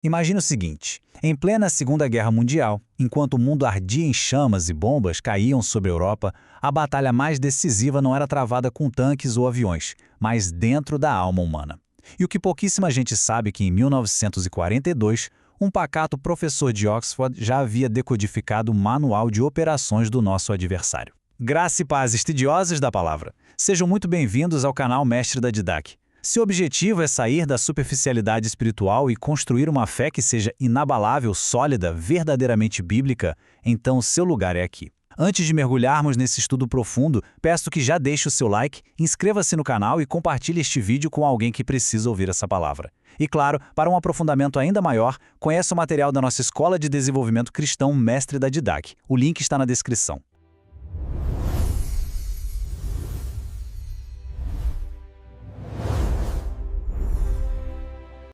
Imagine o seguinte: em plena Segunda Guerra Mundial, enquanto o mundo ardia em chamas e bombas caíam sobre a Europa, a batalha mais decisiva não era travada com tanques ou aviões, mas dentro da alma humana. E o que pouquíssima gente sabe é que em 1942, um pacato professor de Oxford já havia decodificado o manual de operações do nosso adversário. Graça e paz estudiosas da palavra. Sejam muito bem-vindos ao canal Mestre da Didac. Se o objetivo é sair da superficialidade espiritual e construir uma fé que seja inabalável, sólida, verdadeiramente bíblica, então o seu lugar é aqui. Antes de mergulharmos nesse estudo profundo, peço que já deixe o seu like, inscreva-se no canal e compartilhe este vídeo com alguém que precisa ouvir essa palavra. E claro, para um aprofundamento ainda maior, conheça o material da nossa Escola de Desenvolvimento Cristão Mestre da Didac. O link está na descrição.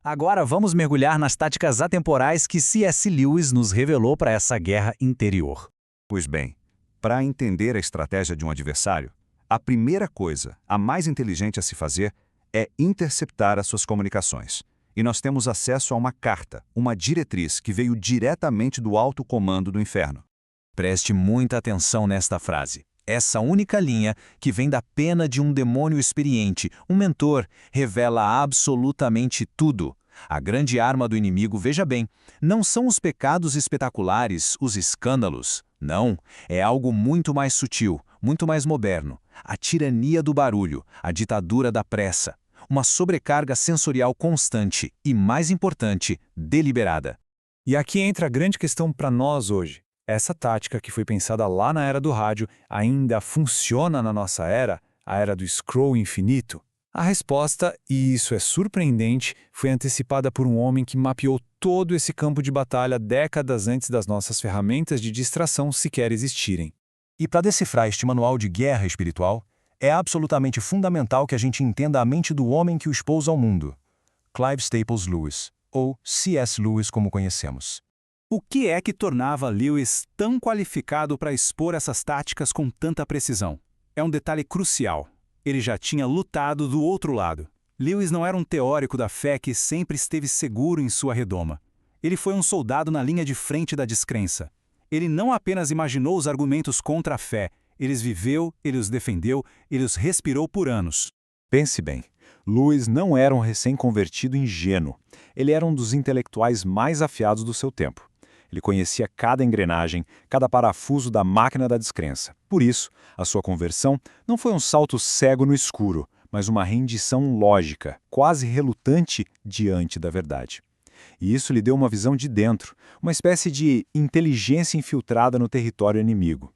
Agora vamos mergulhar nas táticas atemporais que C.S. Lewis nos revelou para essa guerra interior. Pois bem, para entender a estratégia de um adversário, a primeira coisa, a mais inteligente a se fazer, é interceptar as suas comunicações. E nós temos acesso a uma carta, uma diretriz que veio diretamente do alto comando do inferno. Preste muita atenção nesta frase. Essa única linha, que vem da pena de um demônio experiente, um mentor, revela absolutamente tudo. A grande arma do inimigo, veja bem, não são os pecados espetaculares, os escândalos. Não, é algo muito mais sutil, muito mais moderno. A tirania do barulho, a ditadura da pressa. Uma sobrecarga sensorial constante e, mais importante, deliberada. E aqui entra a grande questão para nós hoje. Essa tática que foi pensada lá na era do rádio ainda funciona na nossa era, a era do scroll infinito? A resposta, e isso é surpreendente, foi antecipada por um homem que mapeou todo esse campo de batalha décadas antes das nossas ferramentas de distração sequer existirem. E para decifrar este manual de guerra espiritual, é absolutamente fundamental que a gente entenda a mente do homem que o expôs ao mundo. Clive Staples Lewis, ou C.S. Lewis como conhecemos. O que é que tornava Lewis tão qualificado para expor essas táticas com tanta precisão? É um detalhe crucial. Ele já tinha lutado do outro lado. Lewis não era um teórico da fé que sempre esteve seguro em sua redoma. Ele foi um soldado na linha de frente da descrença. Ele não apenas imaginou os argumentos contra a fé, ele os viveu, ele os defendeu, ele os respirou por anos. Pense bem, Lewis não era um recém-convertido ingênuo. Ele era um dos intelectuais mais afiados do seu tempo. Ele conhecia cada engrenagem, cada parafuso da máquina da descrença. Por isso, a sua conversão não foi um salto cego no escuro, mas uma rendição lógica, quase relutante diante da verdade. E isso lhe deu uma visão de dentro, uma espécie de inteligência infiltrada no território inimigo.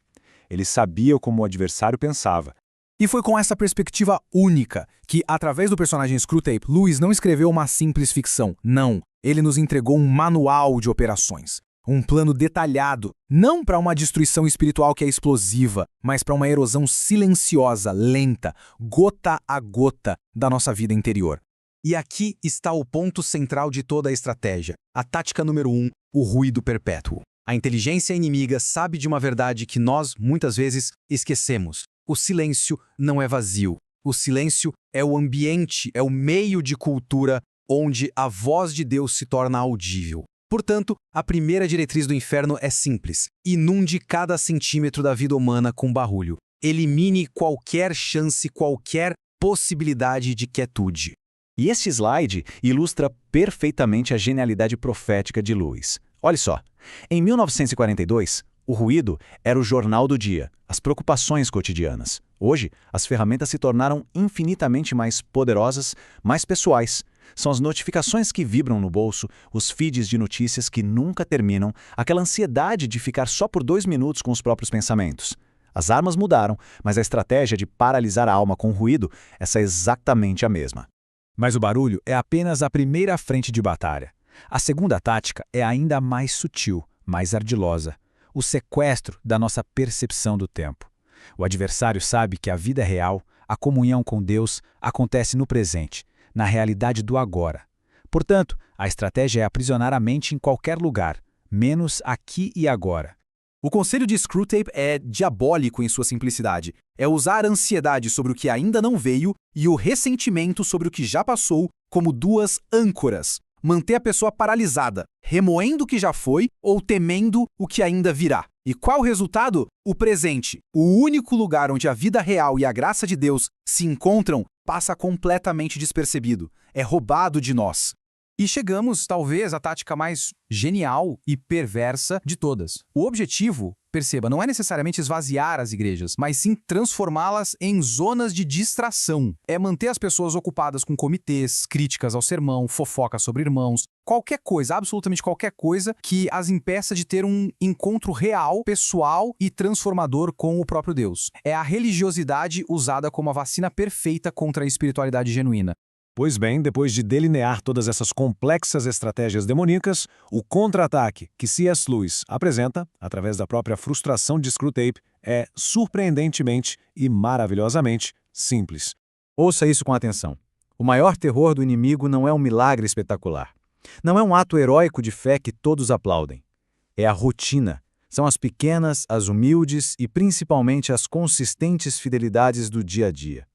Ele sabia como o adversário pensava. E foi com essa perspectiva única que, através do personagem Screwtape, Lewis não escreveu uma simples ficção. Não, ele nos entregou um manual de operações. Um plano detalhado, não para uma destruição espiritual que é explosiva, mas para uma erosão silenciosa, lenta, gota a gota da nossa vida interior. E aqui está o ponto central de toda a estratégia. A tática número 1, o ruído perpétuo. A inteligência inimiga sabe de uma verdade que nós, muitas vezes, esquecemos. O silêncio não é vazio. O silêncio é o ambiente, é o meio de cultura onde a voz de Deus se torna audível. Portanto, a primeira diretriz do inferno é simples. Inunde cada centímetro da vida humana com barulho. Elimine qualquer chance, qualquer possibilidade de quietude. E este slide ilustra perfeitamente a genialidade profética de Lewis. Olha só, em 1942, o ruído era o jornal do dia, as preocupações cotidianas. Hoje, as ferramentas se tornaram infinitamente mais poderosas, mais pessoais. São as notificações que vibram no bolso, os feeds de notícias que nunca terminam, aquela ansiedade de ficar só por 2 minutos com os próprios pensamentos. As armas mudaram, mas a estratégia de paralisar a alma com ruído, essa é exatamente a mesma. Mas o barulho é apenas a primeira frente de batalha. A segunda tática é ainda mais sutil, mais ardilosa. O sequestro da nossa percepção do tempo. O adversário sabe que a vida real, a comunhão com Deus, acontece no presente, na realidade do agora. Portanto, a estratégia é aprisionar a mente em qualquer lugar, menos aqui e agora. O conselho de Screwtape é diabólico em sua simplicidade. É usar a ansiedade sobre o que ainda não veio e o ressentimento sobre o que já passou como duas âncoras. manter a pessoa paralisada, remoendo o que já foi ou temendo o que ainda virá. E qual o resultado? O presente. O único lugar onde a vida real e a graça de Deus se encontram passa completamente despercebido. É roubado de nós. E chegamos, talvez, à tática mais genial e perversa de todas. O objetivo, perceba, não é necessariamente esvaziar as igrejas, mas sim transformá-las em zonas de distração. É manter as pessoas ocupadas com comitês, críticas ao sermão, fofocas sobre irmãos, qualquer coisa, absolutamente qualquer coisa que as impeça de ter um encontro real, pessoal e transformador com o próprio Deus. É a religiosidade usada como a vacina perfeita contra a espiritualidade genuína. Pois bem, depois de delinear todas essas complexas estratégias demoníacas, o contra-ataque que C.S. Lewis apresenta, através da própria frustração de Screwtape, é surpreendentemente e maravilhosamente simples. Ouça isso com atenção. O maior terror do inimigo não é um milagre espetacular. Não é um ato heróico de fé que todos aplaudem. É a rotina. São as pequenas, as humildes e principalmente as consistentes fidelidades do dia a dia.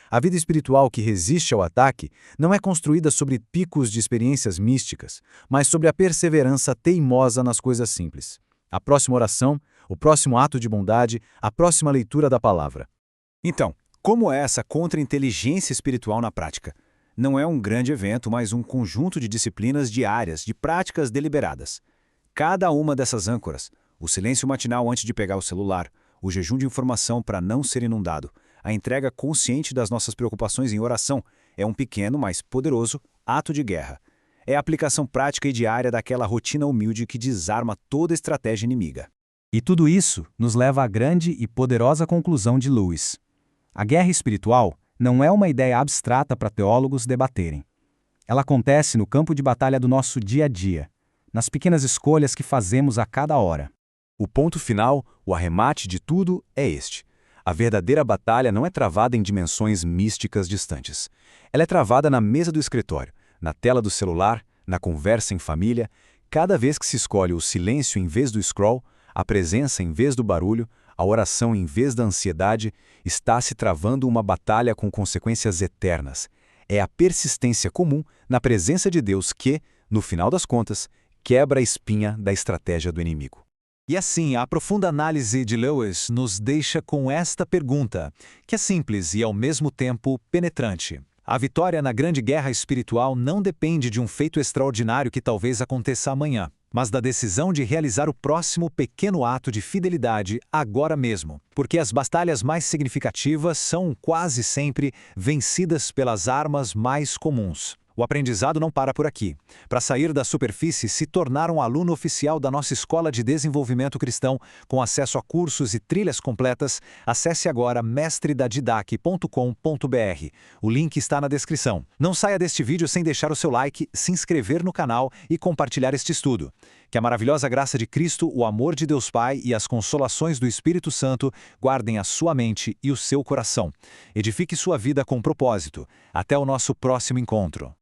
A vida espiritual que resiste ao ataque não é construída sobre picos de experiências místicas, mas sobre a perseverança teimosa nas coisas simples. A próxima oração, o próximo ato de bondade, a próxima leitura da palavra. Então, como é essa contra-inteligência espiritual na prática? Não é um grande evento, mas um conjunto de disciplinas diárias, de práticas deliberadas. Cada uma dessas âncoras, o silêncio matinal antes de pegar o celular, o jejum de informação para não ser inundado, a entrega consciente das nossas preocupações em oração, é um pequeno, mas poderoso ato de guerra. É a aplicação prática e diária daquela rotina humilde que desarma toda estratégia inimiga. E tudo isso nos leva à grande e poderosa conclusão de Lewis. A guerra espiritual não é uma ideia abstrata para teólogos debaterem. Ela acontece no campo de batalha do nosso dia a dia, nas pequenas escolhas que fazemos a cada hora. O ponto final, o arremate de tudo, é este. A verdadeira batalha não é travada em dimensões místicas distantes. Ela é travada na mesa do escritório, na tela do celular, na conversa em família. Cada vez que se escolhe o silêncio em vez do scroll, a presença em vez do barulho, a oração em vez da ansiedade, está se travando uma batalha com consequências eternas. É a persistência comum na presença de Deus que, no final das contas, quebra a espinha da estratégia do inimigo. E assim, a profunda análise de Lewis nos deixa com esta pergunta, que é simples e ao mesmo tempo penetrante. A vitória na grande guerra espiritual não depende de um feito extraordinário que talvez aconteça amanhã, mas da decisão de realizar o próximo pequeno ato de fidelidade agora mesmo, porque as batalhas mais significativas são quase sempre vencidas pelas armas mais comuns. O aprendizado não para por aqui. Para sair da superfície, se tornar um aluno oficial da nossa Escola de Desenvolvimento Cristão, com acesso a cursos e trilhas completas, acesse agora mestredadidac.com.br. O link está na descrição. Não saia deste vídeo sem deixar o seu like, se inscrever no canal e compartilhar este estudo. Que a maravilhosa graça de Cristo, o amor de Deus Pai e as consolações do Espírito Santo guardem a sua mente e o seu coração. Edifique sua vida com propósito. Até o nosso próximo encontro.